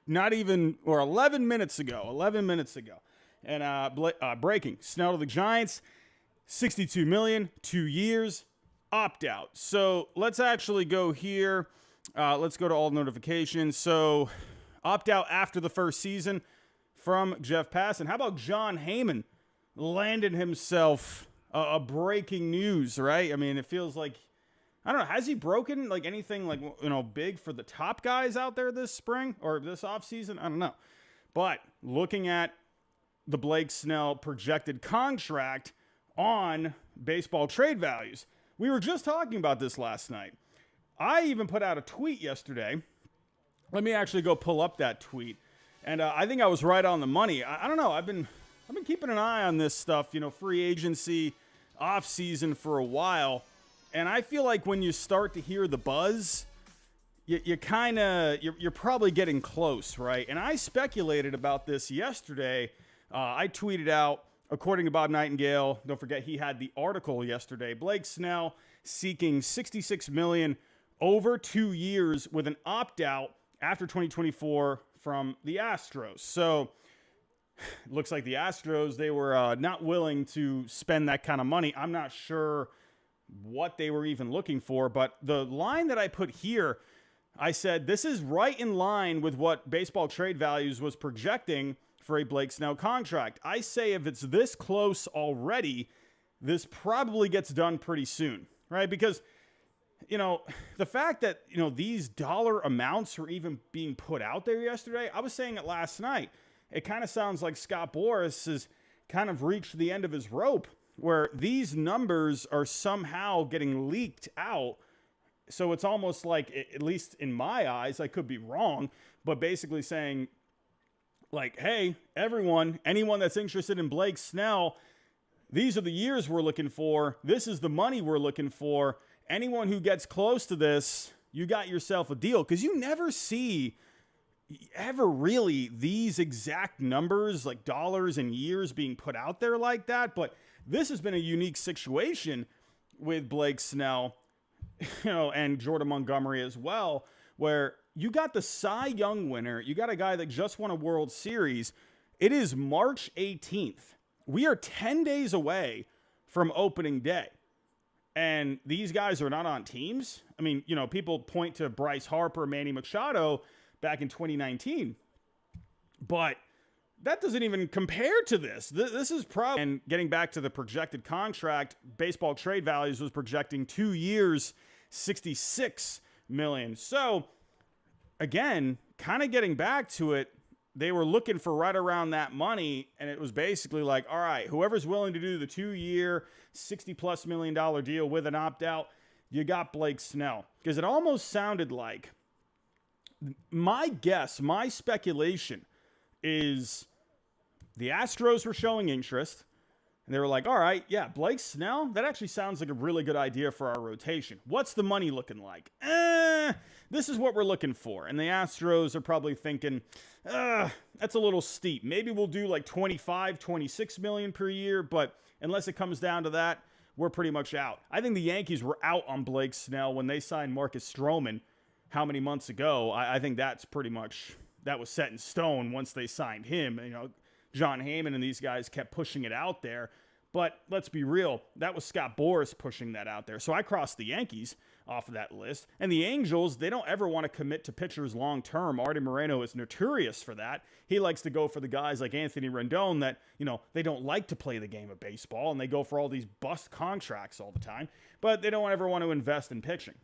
not even, or 11 minutes ago. And breaking, Snell to the Giants, $62 million, 2 years, opt out. So let's actually go here. Let's go to all notifications. So opt out after the first season from Jeff Passan. How about John Heyman landed himself a breaking news, right? I mean, it feels like, I don't know, has he broken like anything like, big for the top guys out there this spring or this offseason? I don't know. But looking at the Blake Snell projected contract on baseball trade values, we were just talking about this last night. I even put out a tweet yesterday. Let me actually go pull up that tweet. And I think I was right on the money. I don't know. I've been keeping an eye on this stuff, free agency, off season for a while. And I feel like when you start to hear the buzz, you're probably getting close, right? And I speculated about this yesterday. I tweeted out, according to Bob Nightingale, don't forget he had the article yesterday, Blake Snell seeking $66 million over 2 years with an opt-out after 2024 from the Astros. So it looks like the Astros, they were not willing to spend that kind of money. I'm not sure what they were even looking for, but the line that I put here, I said, this is right in line with what baseball trade values was projecting for a Blake Snell contract. I say if it's this close already, this probably gets done pretty soon, right? Because, the fact that, these dollar amounts were even being put out there yesterday, I was saying it last night. It kind of sounds like Scott Boras has kind of reached the end of his rope, where these numbers are somehow getting leaked out. So it's almost like, at least in my eyes, I could be wrong, but basically saying, like, hey, anyone that's interested in Blake Snell, these are the years we're looking for. This is the money we're looking for. Anyone who gets close to this, you got yourself a deal. Because you never see ever really these exact numbers, like dollars and years being put out there like that. But this has been a unique situation with Blake Snell, and Jordan Montgomery as well, where you got the Cy Young winner. You got a guy that just won a World Series. It is March 18th. We are 10 days away from opening day. And these guys are not on teams. I mean, people point to Bryce Harper, Manny Machado back in 2019. But that doesn't even compare to this. This is probably, and getting back to the projected contract, baseball trade values was projecting 2 years, $66 million. So again, kind of getting back to it, they were looking for right around that money, and it was basically like, all right, whoever's willing to do the 2-year, $60+ million deal with an opt-out, you got Blake Snell. Because it almost sounded like, my guess, my speculation is the Astros were showing interest, and they were like, all right, yeah, Blake Snell, that actually sounds like a really good idea for our rotation. What's the money looking like? This is what we're looking for. And the Astros are probably thinking, that's a little steep. Maybe we'll do like 25, 26 million per year, but unless it comes down to that, we're pretty much out. I think the Yankees were out on Blake Snell when they signed Marcus Stroman how many months ago. I think that's pretty much, that was set in stone once they signed him. John Heyman and these guys kept pushing it out there. But let's be real, that was Scott Boras pushing that out there. So I crossed the Yankees off of that list. And the Angels, they don't ever want to commit to pitchers long term. Artie Moreno is notorious for that. He likes to go for the guys like Anthony Rendon that, they don't like to play the game of baseball, and they go for all these bust contracts all the time. But they don't ever want to invest in pitching.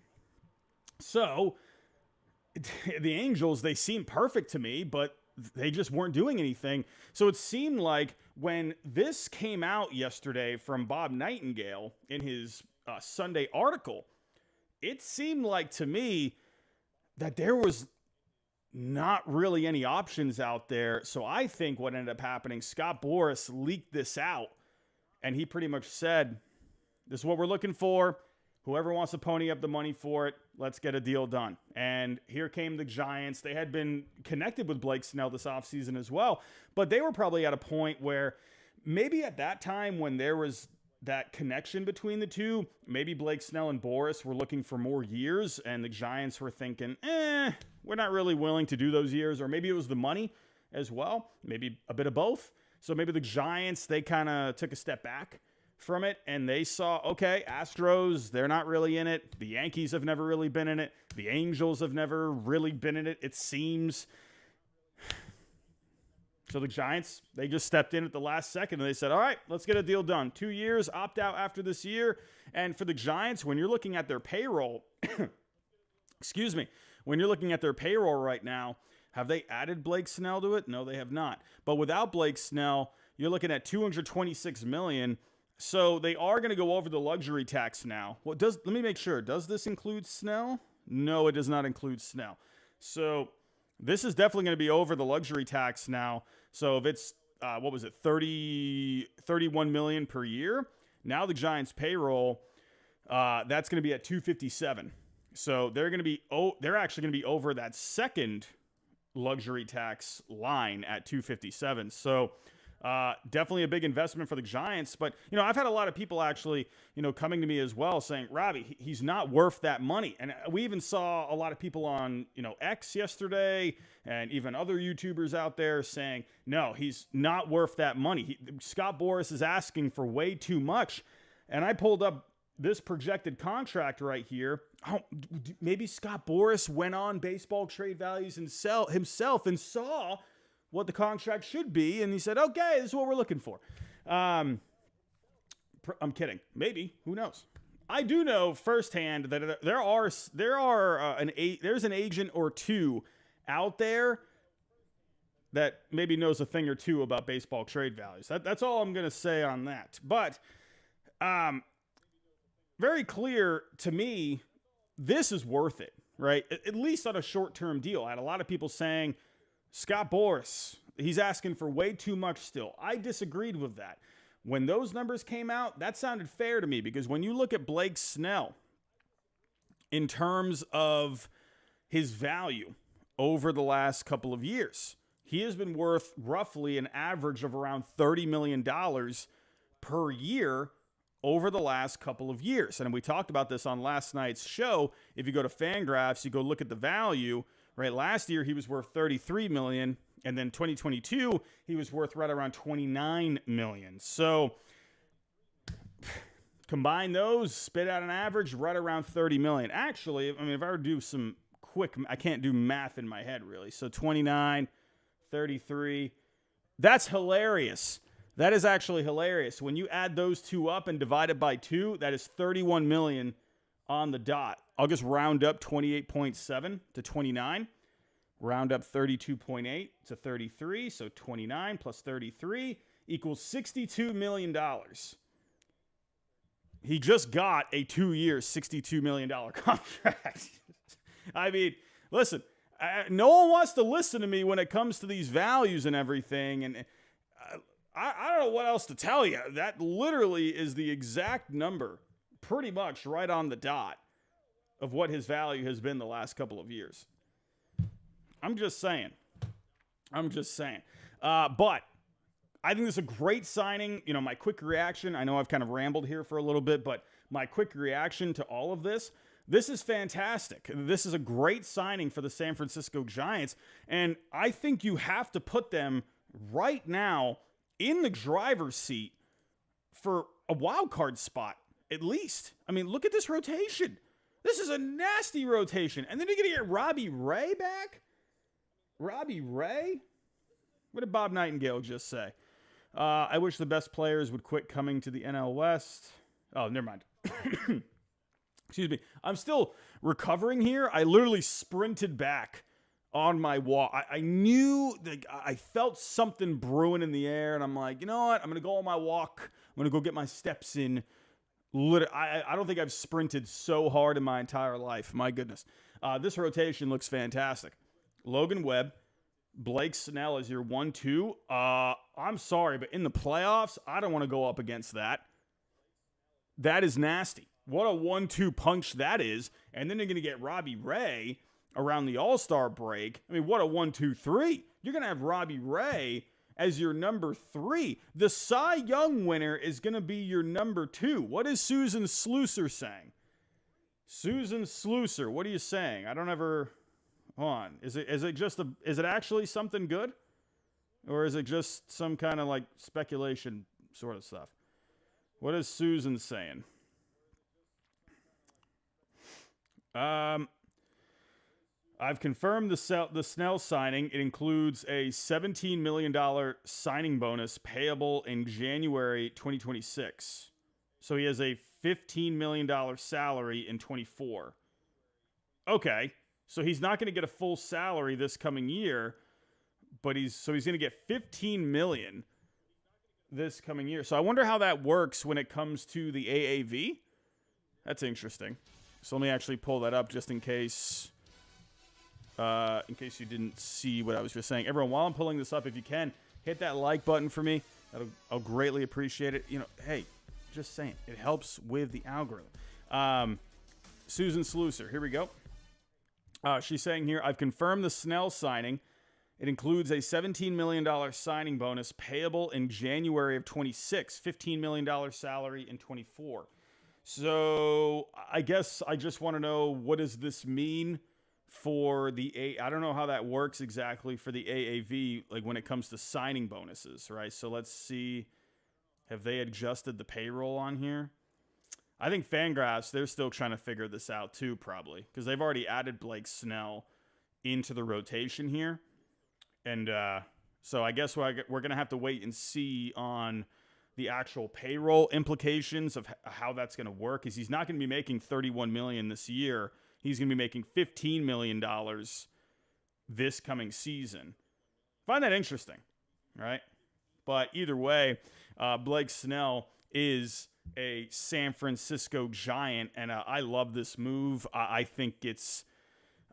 So the Angels, they seem perfect to me, but they just weren't doing anything. So it seemed like when this came out yesterday from Bob Nightingale in his Sunday article, it seemed like to me that there was not really any options out there. So I think what ended up happening, Scott Boras leaked this out, and he pretty much said, this is what we're looking for. Whoever wants to pony up the money for it, let's get a deal done. And here came the Giants. They had been connected with Blake Snell this offseason as well, but they were probably at a point where maybe at that time when there was that connection between the two. Maybe Blake Snell and Boris were looking for more years, and the Giants were thinking, we're not really willing to do those years. Or maybe it was the money as well. Maybe a bit of both. So maybe the Giants, they kind of took a step back from it, and they saw, okay, Astros, they're not really in it. The Yankees have never really been in it. The Angels have never really been in it, it seems. So the Giants, they just stepped in at the last second, and they said, all right, let's get a deal done. 2 years, opt out after this year. And for the Giants, when you're looking at their payroll, excuse me, when you're looking at their payroll right now, have they added Blake Snell to it? No, they have not. But without Blake Snell, you're looking at $226 million. So they are going to go over the luxury tax now. Let me make sure. Does this include Snell? No, it does not include Snell. So this is definitely going to be over the luxury tax now. So if it's, 31 million per year, now the Giants payroll, that's going to be at 257. So they're actually going to be over that second luxury tax line at 257. So definitely a big investment for the Giants. But, I've had a lot of people actually, coming to me as well saying, Robbie, he's not worth that money. And we even saw a lot of people on, X yesterday and even other YouTubers out there saying, no, he's not worth that money. Scott Boras is asking for way too much. And I pulled up this projected contract right here. Oh, maybe Scott Boras went on Baseball Trade Values himself and saw what the contract should be, and he said, okay, this is what we're looking for. I'm kidding. Maybe. Who knows? I do know firsthand that there's an agent or two out there that maybe knows a thing or two about baseball trade values. That's all I'm going to say on that. But very clear to me, this is worth it, right? At least on a short-term deal. I had a lot of people saying, Scott Boras, he's asking for way too much still. I disagreed with that. When those numbers came out, that sounded fair to me, because when you look at Blake Snell in terms of his value over the last couple of years, he has been worth roughly an average of around $30 million per year over the last couple of years. And we talked about this on last night's show. If you go to Fangraphs, you go look at the value. Right, last year he was worth $33 million, and then 2022 he was worth right around $29 million. So combine those, spit out an average right around $30 million. Actually, I mean, if I were to do some quick, I can't do math in my head really. So 29, 33, that's hilarious. That is actually hilarious. When you add those two up and divide it by 2, that is 31 million on the dot. I'll just round up 28.7 to 29. Round up 32.8 to 33. So 29 plus 33 equals $62 million. He just got a 2-year, $62 million contract. I mean, listen, no one wants to listen to me when it comes to these values and everything. And I don't know what else to tell you. That literally is the exact number, pretty much right on the dot, of what his value has been the last couple of years. I'm just saying. But I think this is a great signing. My quick reaction, I know I've kind of rambled here for a little bit, but my quick reaction to all of this is fantastic. This is a great signing for the San Francisco Giants, and I think you have to put them right now in the driver's seat for a wild card spot, at least. I mean, look at this rotation. This is a nasty rotation. And then you're going to get Robbie Ray back? Robbie Ray? What did Bob Nightingale just say? I wish the best players would quit coming to the NL West. Oh, never mind. Excuse me. I'm still recovering here. I literally sprinted back on my walk. I knew that I felt something brewing in the air, and I'm like, you know what? I'm going to go on my walk. I'm going to go get my steps in. I don't think I've sprinted so hard in my entire life. My goodness. This rotation looks fantastic. Logan Webb, Blake Snell is your 1-2. I'm sorry, but in the playoffs, I don't want to go up against that. That is nasty. What a 1-2 punch that is. And then you're going to get Robbie Ray around the All-Star break. I mean, what a 1-2-3. You're going to have Robbie Ray as your number 3. The Cy Young winner is going to be your number 2. What is Susan Slusser saying? Susan Slusser, what are you saying? I don't ever... Hold on. Is it actually something good? Or is it just some kind of like speculation sort of stuff? What is Susan saying? I've confirmed the Snell signing. It includes a $17 million signing bonus payable in January 2026. So he has a $15 million salary in 24. Okay, so he's not going to get a full salary this coming year, but he's going to get $15 million this coming year. So I wonder how that works when it comes to the AAV. That's interesting. So let me actually pull that up just in case you didn't see what I was just saying. Everyone, while I'm pulling this up, if you can, hit that like button for me. I'll greatly appreciate it. You know, hey, just saying, it helps with the algorithm. Susan Slusser, here we go. She's saying here, I've confirmed the Snell signing. It includes a $17 million signing bonus payable in January of 26, $15 million salary in 24. So I guess I just want to know, what does this mean for I don't know how that works exactly for the AAV, like when it comes to signing bonuses, right? So let's see. Have they adjusted the payroll on here? I think Fangraphs, they're still trying to figure this out too, probably, because they've already added Blake Snell into the rotation here. And so I guess we're going to have to wait and see on the actual payroll implications of how that's going to work, because he's not going to be making $31 million this year. He's going to be making $15 million this coming season. Find that interesting, right? But either way, Blake Snell is a San Francisco Giant, and I love this move. I think it's...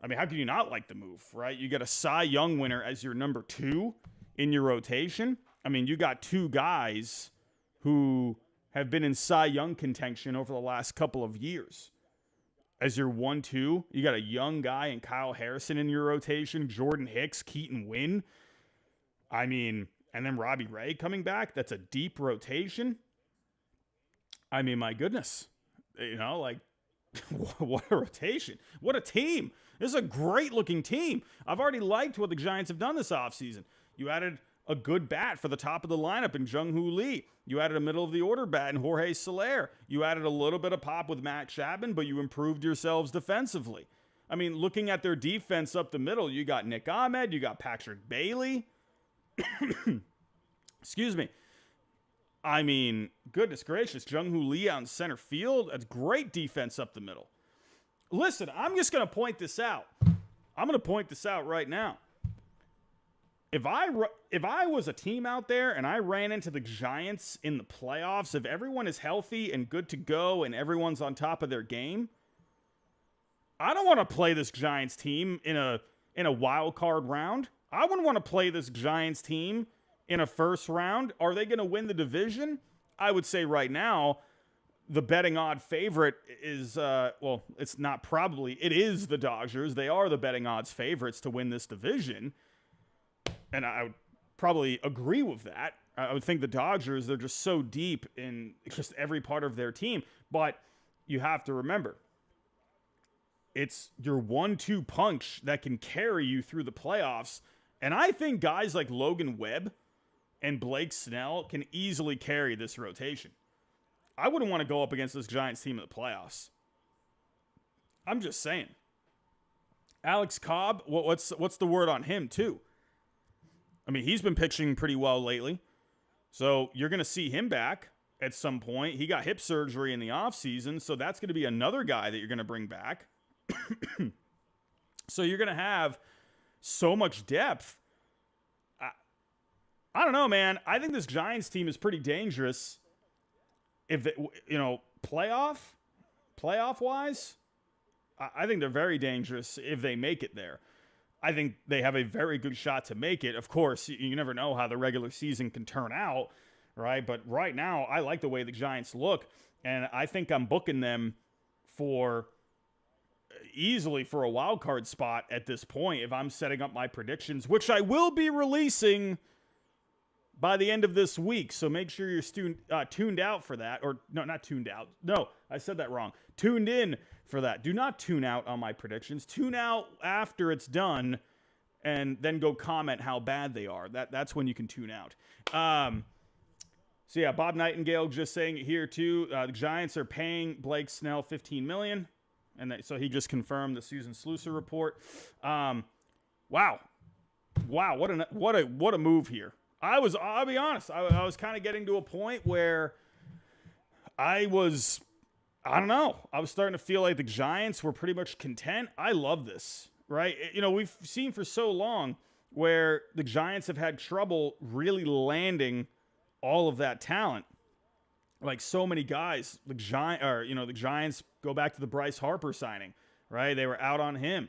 I mean, how can you not like the move, right? You got a Cy Young winner as your number 2 in your rotation. I mean, you got 2 guys who have been in Cy Young contention over the last couple of years. As your 1-2, you got a young guy in Kyle Harrison in your rotation, Jordan Hicks, Keaton Wynn. I mean, and then Robbie Ray coming back. That's a deep rotation. I mean, my goodness. You know, like, what a rotation. What a team. This is a great-looking team. I've already liked what the Giants have done this offseason. You added a good bat for the top of the lineup in Jung-Hoo Lee. You added a middle-of-the-order bat in Jorge Soler. You added a little bit of pop with Matt Chapman, but you improved yourselves defensively. I mean, looking at their defense up the middle, you got Nick Ahmed, you got Patrick Bailey. Excuse me. I mean, goodness gracious, Jung-Hoo Lee out in center field. That's great defense up the middle. Listen, I'm just going to point this out. I'm going to point this out right now. If I was a team out there and I ran into the Giants in the playoffs, if everyone is healthy and good to go and everyone's on top of their game, I don't want to play this Giants team in a wild card round. I wouldn't want to play this Giants team in a first round. Are they going to win the division? I would say right now, the betting odd favorite is, it's not probably, it is the Dodgers. They are the betting odds favorites to win this division. And I would probably agree with that. I would think the Dodgers, they're just so deep in just every part of their team. But you have to remember, it's your 1-2 punch that can carry you through the playoffs. And I think guys like Logan Webb and Blake Snell can easily carry this rotation. I wouldn't want to go up against this Giants team in the playoffs. I'm just saying. Alex Cobb, what's the word on him too? I mean, he's been pitching pretty well lately. So you're going to see him back at some point. He got hip surgery in the offseason, so that's going to be another guy that you're going to bring back. So you're going to have so much depth. I don't know, man. I think this Giants team is pretty dangerous. If they, playoff-wise, I think they're very dangerous if they make it there. I think they have a very good shot to make it. Of course, you never know how the regular season can turn out, right? But right now, I like the way the Giants look, and I think I'm booking them easily for a wild card spot at this point if I'm setting up my predictions, which I will be releasing by the end of this week. So make sure you're tuned out for that. Or, no, not tuned out. No, I said that wrong. Tuned in for that. Do not tune out on my predictions. Tune out after it's done and then go comment how bad they are. That's when you can tune out. So, yeah, Bob Nightingale just saying it here, too. The Giants are paying Blake Snell $15 million. And so he just confirmed the Susan Slusser report. Wow, what a move here. I'll be honest, I was kind of getting to a point where I was starting to feel like the Giants were pretty much content. I love this, right? You know, we've seen for so long where the Giants have had trouble really landing all of that talent. Like so many guys, the Giants go back to the Bryce Harper signing, right? They were out on him.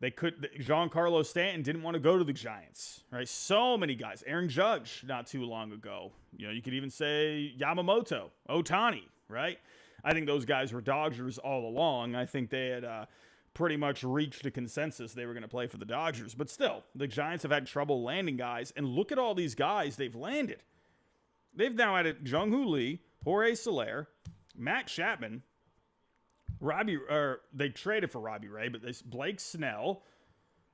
Giancarlo Stanton didn't want to go to the Giants, right? So many guys. Aaron Judge not too long ago. You know, you could even say Yamamoto, Ohtani, right? I think those guys were Dodgers all along. I think they had pretty much reached a consensus they were going to play for the Dodgers. But still, the Giants have had trouble landing guys. And look at all these guys they've landed. They've now added Jung-Hoo Lee, Jorge Soler, Matt Chapman, they traded for Robbie Ray, but this Blake Snell.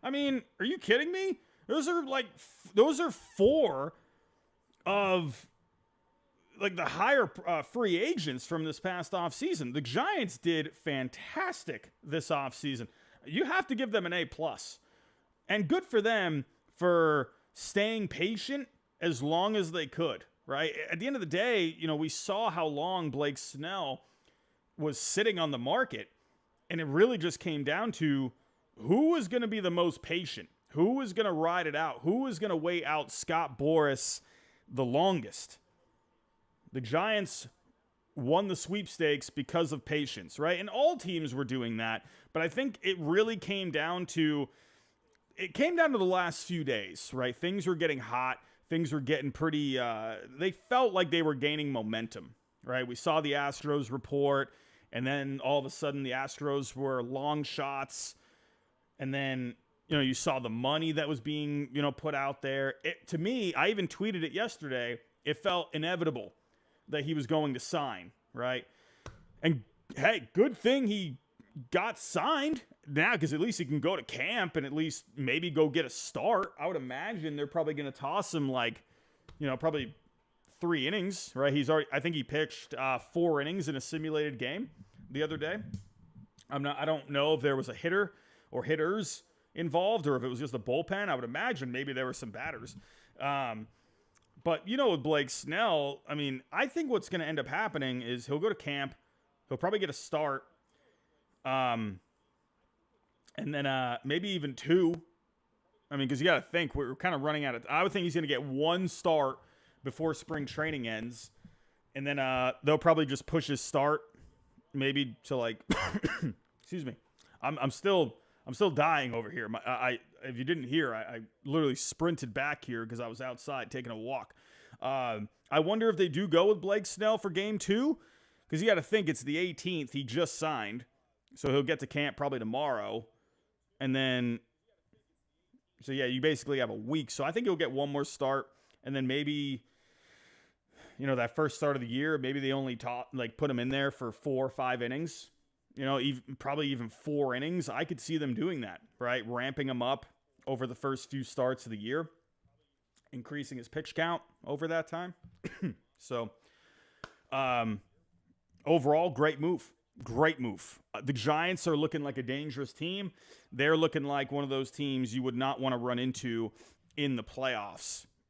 I mean, are you kidding me? Those are four of like the higher free agents from this past offseason. The Giants did fantastic this offseason. You have to give them an A+. And good for them for staying patient as long as they could, right? At the end of the day, you know, we saw how long Blake Snell was sitting on the market, and it really just came down to who was going to be the most patient, who was going to ride it out, who was going to wait out Scott Boras the longest. The Giants won the sweepstakes because of patience, right? And all teams were doing that, but I think it really came down to the last few days, right? Things were getting hot. Things were getting pretty, they felt like they were gaining momentum, right? We saw the Astros report, and then all of a sudden the Astros were long shots. And then, you know, you saw the money that was being, you know, put out there. To me, I even tweeted it yesterday. It felt inevitable that he was going to sign, right? And hey, good thing he got signed now, because at least he can go to camp and at least maybe go get a start. I would imagine they're probably going to toss him like, you know, probably 3 innings, right? I think he pitched 4 innings in a simulated game the other day. I don't know if there was a hitter or hitters involved or if it was just a bullpen. I would imagine maybe there were some batters. But, you know, with Blake Snell, I mean, I think what's going to end up happening is he'll go to camp. He'll probably get a start. And then maybe even 2. I mean, because you got to think, we're kind of running out of I would think he's going to get 1 start before spring training ends, and then they'll probably just push his start maybe to like excuse me, I'm still dying over here. If you didn't hear, I literally sprinted back here because I was outside taking a walk. I wonder if they do go with Blake Snell for game 2, because you got to think it's the 18th. He just signed, so he'll get to camp probably tomorrow, and then so yeah, you basically have a week. So I think he'll get 1 more start. And then maybe, you know, that first start of the year, maybe they only put him in there for 4 or 5 innings. You know, probably even 4 innings. I could see them doing that, right? Ramping him up over the first few starts of the year, increasing his pitch count over that time. So, overall, great move. Great move. The Giants are looking like a dangerous team. They're looking like one of those teams you would not want to run into in the playoffs.